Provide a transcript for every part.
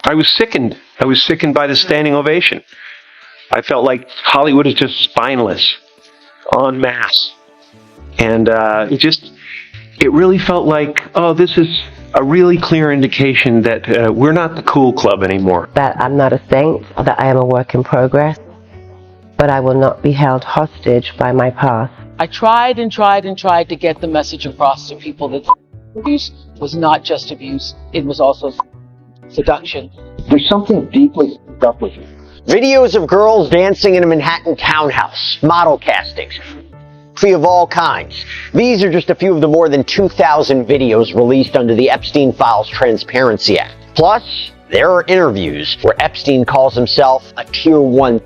I was sickened. I was sickened by the standing ovation. I felt like Hollywood is just spineless, en masse. And it really felt like, oh, this is a really clear indication that we're not the cool club anymore. That I'm not a saint, that I am a work in progress, but I will not be held hostage by my past. I tried and tried and tried to get the message across to people that abuse was not just abuse, it was also seduction. There's something deeply up with you. Videos of girls dancing in a Manhattan townhouse, model castings, of all kinds. These are just a few of the more than 2,000 videos released under the Epstein Files Transparency Act. Plus, there are interviews where Epstein calls himself a Tier 1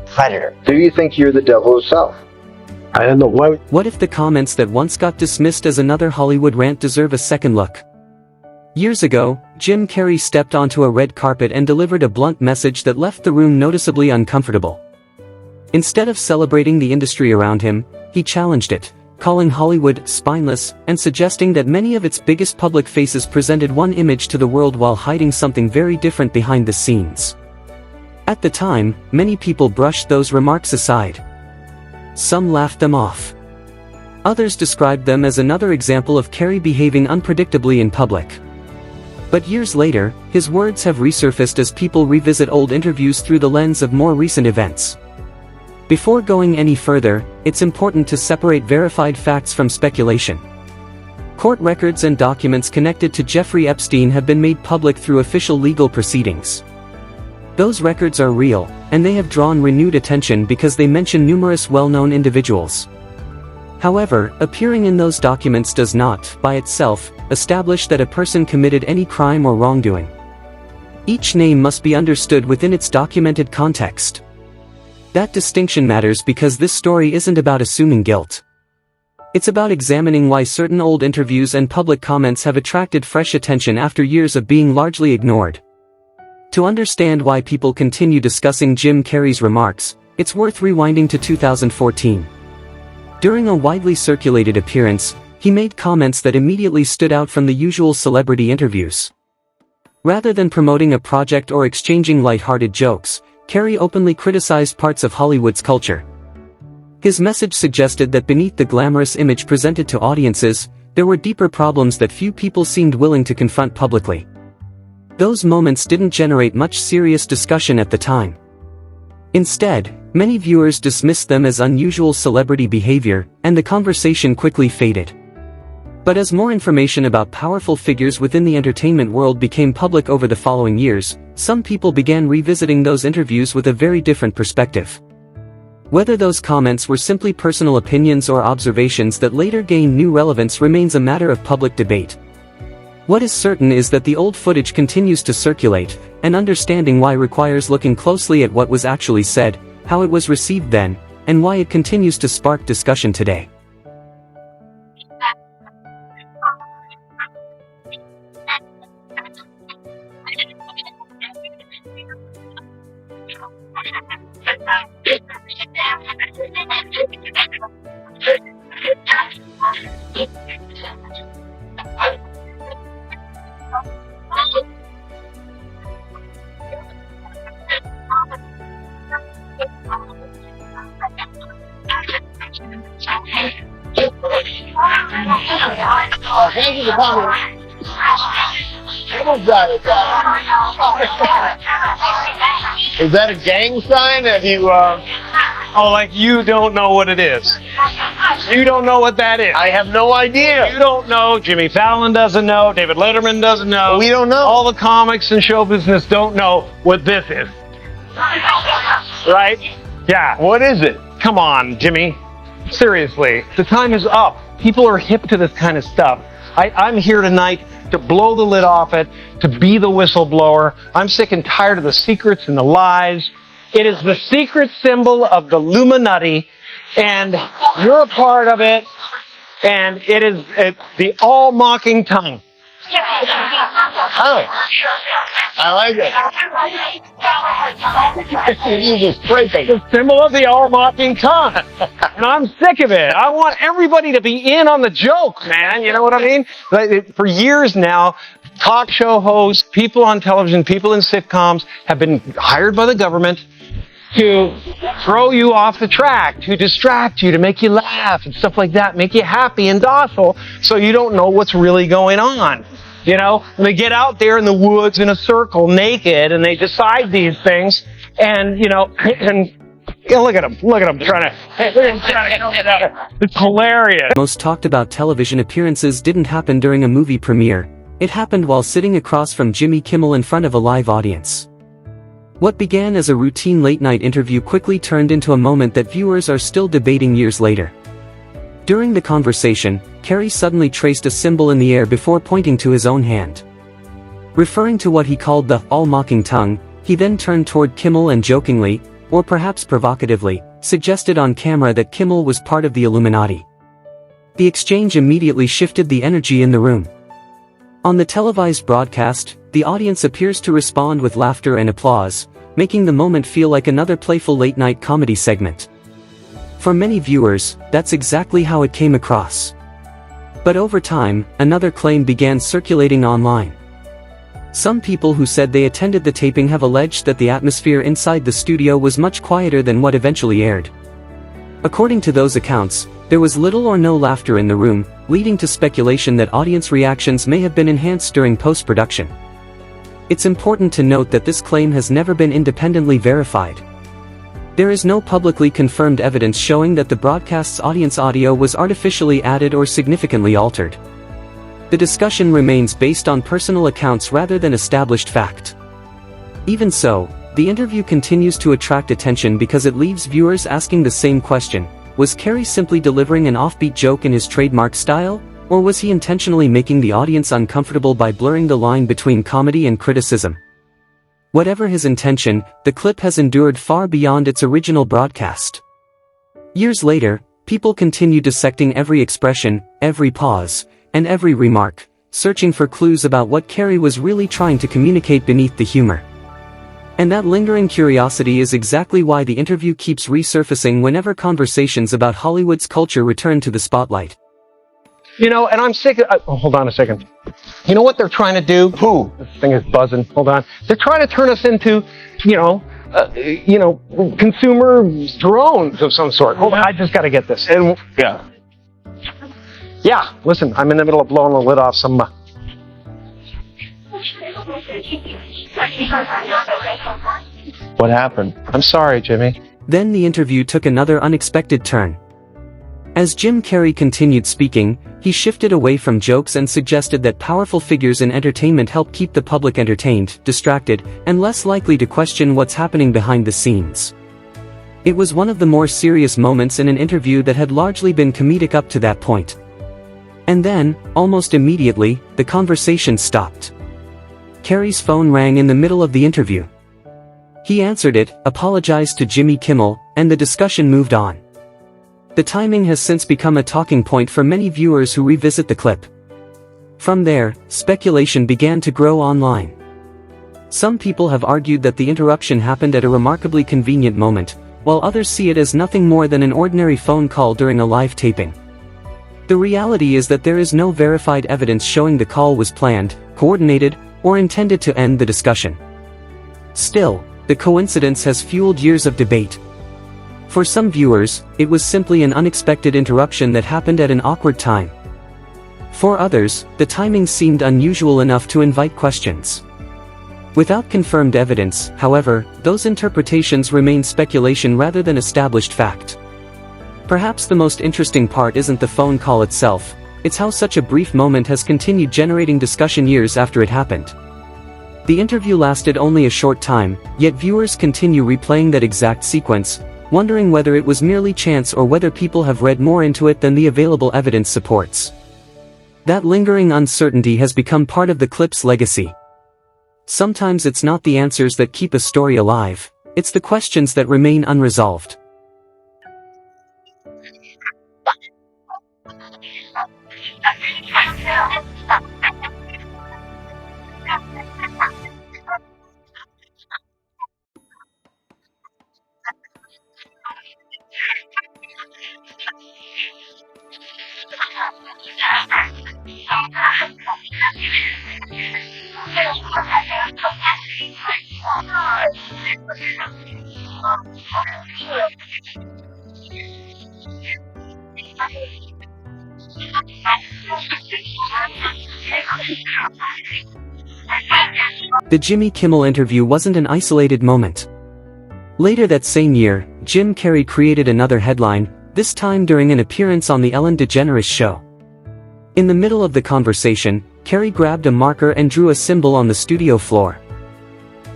predator. Do you think you're the devil himself? I don't know. What if the comments that once got dismissed as another Hollywood rant deserve a second look? Years ago, Jim Carrey stepped onto a red carpet and delivered a blunt message that left the room noticeably uncomfortable. Instead of celebrating the industry around him, he challenged it, calling Hollywood spineless and suggesting that many of its biggest public faces presented one image to the world while hiding something very different behind the scenes. At the time, many people brushed those remarks aside. Some laughed them off. Others described them as another example of Carrey behaving unpredictably in public. But years later, his words have resurfaced as people revisit old interviews through the lens of more recent events. Before going any further, it's important to separate verified facts from speculation. Court records and documents connected to Jeffrey Epstein have been made public through official legal proceedings. Those records are real, and they have drawn renewed attention because they mention numerous well-known individuals. However, appearing in those documents does not, by itself, establish that a person committed any crime or wrongdoing. Each name must be understood within its documented context. That distinction matters because this story isn't about assuming guilt. It's about examining why certain old interviews and public comments have attracted fresh attention after years of being largely ignored. To understand why people continue discussing Jim Carrey's remarks, it's worth rewinding to 2014. During a widely circulated appearance, he made comments that immediately stood out from the usual celebrity interviews. Rather than promoting a project or exchanging light-hearted jokes, Carrey openly criticized parts of Hollywood's culture. His message suggested that beneath the glamorous image presented to audiences, there were deeper problems that few people seemed willing to confront publicly. Those moments didn't generate much serious discussion at the time. Instead, many viewers dismissed them as unusual celebrity behavior, and the conversation quickly faded. But as more information about powerful figures within the entertainment world became public over the following years, some people began revisiting those interviews with a very different perspective. Whether those comments were simply personal opinions or observations that later gained new relevance remains a matter of public debate. What is certain is that the old footage continues to circulate, and understanding why requires looking closely at what was actually said, how it was received then, and why it continues to spark discussion today. Is that a gang sign? Have you, oh, like you don't know what it is. You don't know what that is. I have no idea. You don't know. Jimmy Fallon doesn't know. David Letterman doesn't know. We don't know. All the comics and show business don't know what this is. Right? Yeah. What is it? Come on, Jimmy. Seriously, the time is up. People are hip to this kind of stuff. I'm here tonight to blow the lid off it, to be the whistleblower. I'm sick and tired of the secrets and the lies. It is the secret symbol of the Illuminati, and you're a part of it, and it's the all-mocking tongue. Oh, I like it. The symbol of the all-mocking tongue. And I'm sick of it. I want everybody to be in on the joke, man. You know what I mean? For years now, talk show hosts, people on television, people in sitcoms have been hired by the government to throw you off the track, to distract you, to make you laugh and stuff like that, make you happy and docile so you don't know what's really going on. You know, and they get out there in the woods in a circle naked and they decide these things and, you know, and look at them trying to it's hilarious. Most talked about television appearances didn't happen during a movie premiere. It happened while sitting across from Jimmy Kimmel in front of a live audience. What began as a routine late-night interview quickly turned into a moment that viewers are still debating years later. During the conversation, Carrey suddenly traced a symbol in the air before pointing to his own hand. Referring to what he called the all-mocking tongue, he then turned toward Kimmel and jokingly, or perhaps provocatively, suggested on camera that Kimmel was part of the Illuminati. The exchange immediately shifted the energy in the room. On the televised broadcast, the audience appears to respond with laughter and applause, making the moment feel like another playful late-night comedy segment. For many viewers, that's exactly how it came across. But over time, another claim began circulating online. Some people who said they attended the taping have alleged that the atmosphere inside the studio was much quieter than what eventually aired. According to those accounts, there was little or no laughter in the room, leading to speculation that audience reactions may have been enhanced during post-production. It's important to note that this claim has never been independently verified. There is no publicly confirmed evidence showing that the broadcast's audience audio was artificially added or significantly altered. The discussion remains based on personal accounts rather than established fact. Even so, the interview continues to attract attention because it leaves viewers asking the same question: was Carrey simply delivering an offbeat joke in his trademark style, or was he intentionally making the audience uncomfortable by blurring the line between comedy and criticism? Whatever his intention, the clip has endured far beyond its original broadcast. Years later, people continue dissecting every expression, every pause, and every remark, searching for clues about what Carrey was really trying to communicate beneath the humor. And that lingering curiosity is exactly why the interview keeps resurfacing whenever conversations about Hollywood's culture return to the spotlight. You know, and I'm sick of, hold on a second. You know what they're trying to do? Who? This thing is buzzing. Hold on. They're trying to turn us into, consumer drones of some sort. Hold on, I just got to get this. And yeah, listen, I'm in the middle of blowing the lid off some. What happened? I'm sorry, Jimmy. Then the interview took another unexpected turn. As Jim Carrey continued speaking, he shifted away from jokes and suggested that powerful figures in entertainment help keep the public entertained, distracted, and less likely to question what's happening behind the scenes. It was one of the more serious moments in an interview that had largely been comedic up to that point. And then, almost immediately, the conversation stopped. Carrey's phone rang in the middle of the interview. He answered it, apologized to Jimmy Kimmel, and the discussion moved on. The timing has since become a talking point for many viewers who revisit the clip. From there, speculation began to grow online. Some people have argued that the interruption happened at a remarkably convenient moment, while others see it as nothing more than an ordinary phone call during a live taping. The reality is that there is no verified evidence showing the call was planned, coordinated, or intended to end the discussion. Still, the coincidence has fueled years of debate. For some viewers, it was simply an unexpected interruption that happened at an awkward time. For others, the timing seemed unusual enough to invite questions. Without confirmed evidence, however, those interpretations remain speculation rather than established fact. Perhaps the most interesting part isn't the phone call itself, it's how such a brief moment has continued generating discussion years after it happened. The interview lasted only a short time, yet viewers continue replaying that exact sequence, wondering whether it was merely chance or whether people have read more into it than the available evidence supports. That lingering uncertainty has become part of the clip's legacy. Sometimes it's not the answers that keep a story alive, it's the questions that remain unresolved. The Jimmy Kimmel interview wasn't an isolated moment. Later that same year, Jim Carrey created another headline, this time during an appearance on the Ellen DeGeneres show. In the middle of the conversation, Carrey grabbed a marker and drew a symbol on the studio floor.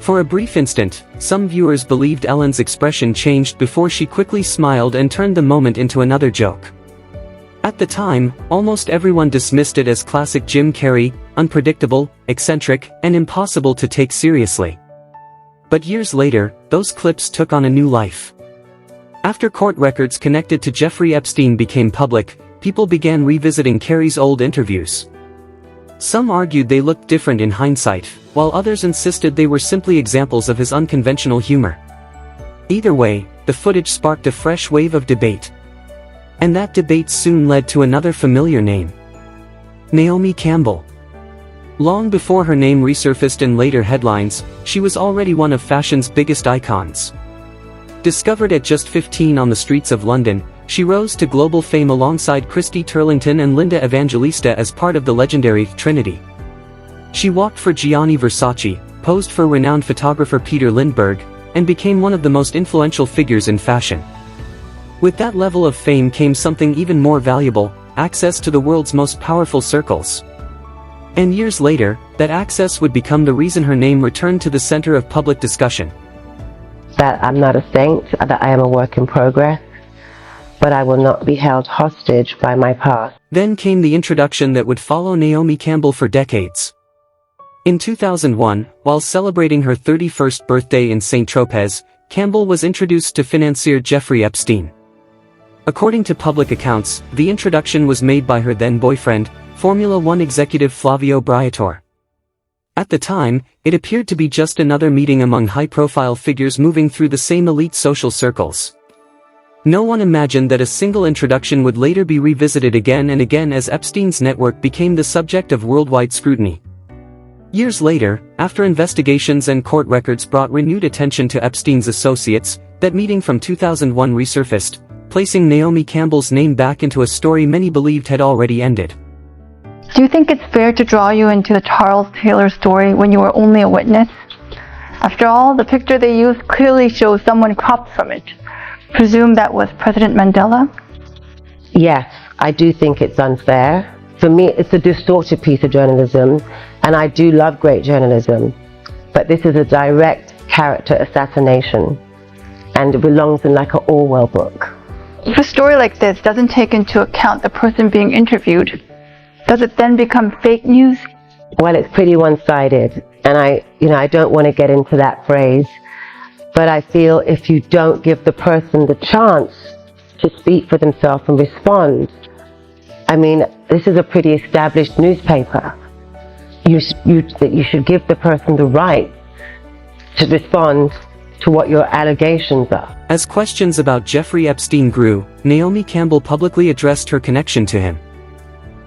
For a brief instant, some viewers believed Ellen's expression changed before she quickly smiled and turned the moment into another joke. At the time, almost everyone dismissed it as classic Jim Carrey, unpredictable, eccentric, and impossible to take seriously. But years later, those clips took on a new life. After court records connected to Jeffrey Epstein became public, people began revisiting Carrey's old interviews. Some argued they looked different in hindsight, while others insisted they were simply examples of his unconventional humor. Either way, the footage sparked a fresh wave of debate. And that debate soon led to another familiar name: Naomi Campbell. Long before her name resurfaced in later headlines, she was already one of fashion's biggest icons. Discovered at just 15 on the streets of London, she rose to global fame alongside Christy Turlington and Linda Evangelista as part of the legendary Trinity. She walked for Gianni Versace, posed for renowned photographer Peter Lindbergh, and became one of the most influential figures in fashion. With that level of fame came something even more valuable: access to the world's most powerful circles. And years later, that access would become the reason her name returned to the center of public discussion. That I'm not a saint, that I am a work in progress, but I will not be held hostage by my past. Then came the introduction that would follow Naomi Campbell for decades. In 2001, while celebrating her 31st birthday in Saint-Tropez, Campbell was introduced to financier Jeffrey Epstein. According to public accounts, the introduction was made by her then-boyfriend, Formula One executive Flavio Briatore. At the time, it appeared to be just another meeting among high-profile figures moving through the same elite social circles. No one imagined that a single introduction would later be revisited again and again as Epstein's network became the subject of worldwide scrutiny. Years later, after investigations and court records brought renewed attention to Epstein's associates, that meeting from 2001 resurfaced, placing Naomi Campbell's name back into a story many believed had already ended. Do you think it's fair to draw you into the Charles Taylor story when you were only a witness? After all, the picture they used clearly shows someone cropped from it. Presume that was President Mandela? Yes, I do think it's unfair. For me, it's a distorted piece of journalism, and I do love great journalism. But this is a direct character assassination, and it belongs in like an Orwell book. If a story like this doesn't take into account the person being interviewed, does it then become fake news? Well, it's pretty one-sided, and I don't want to get into that phrase, but I feel if you don't give the person the chance to speak for themselves and respond, I mean, this is a pretty established newspaper. You should give the person the right to respond to what your allegations are. As questions about Jeffrey Epstein grew, Naomi Campbell publicly addressed her connection to him.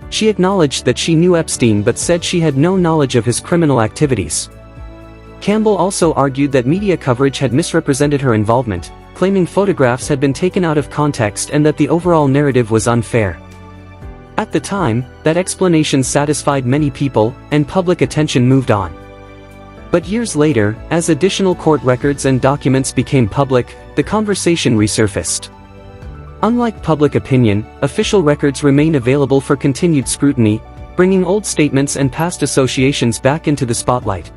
She acknowledged that she knew Epstein but said she had no knowledge of his criminal activities. Campbell also argued that media coverage had misrepresented her involvement, claiming photographs had been taken out of context and that the overall narrative was unfair. At the time, that explanation satisfied many people, and public attention moved on. But years later, as additional court records and documents became public, the conversation resurfaced. Unlike public opinion, official records remain available for continued scrutiny, bringing old statements and past associations back into the spotlight.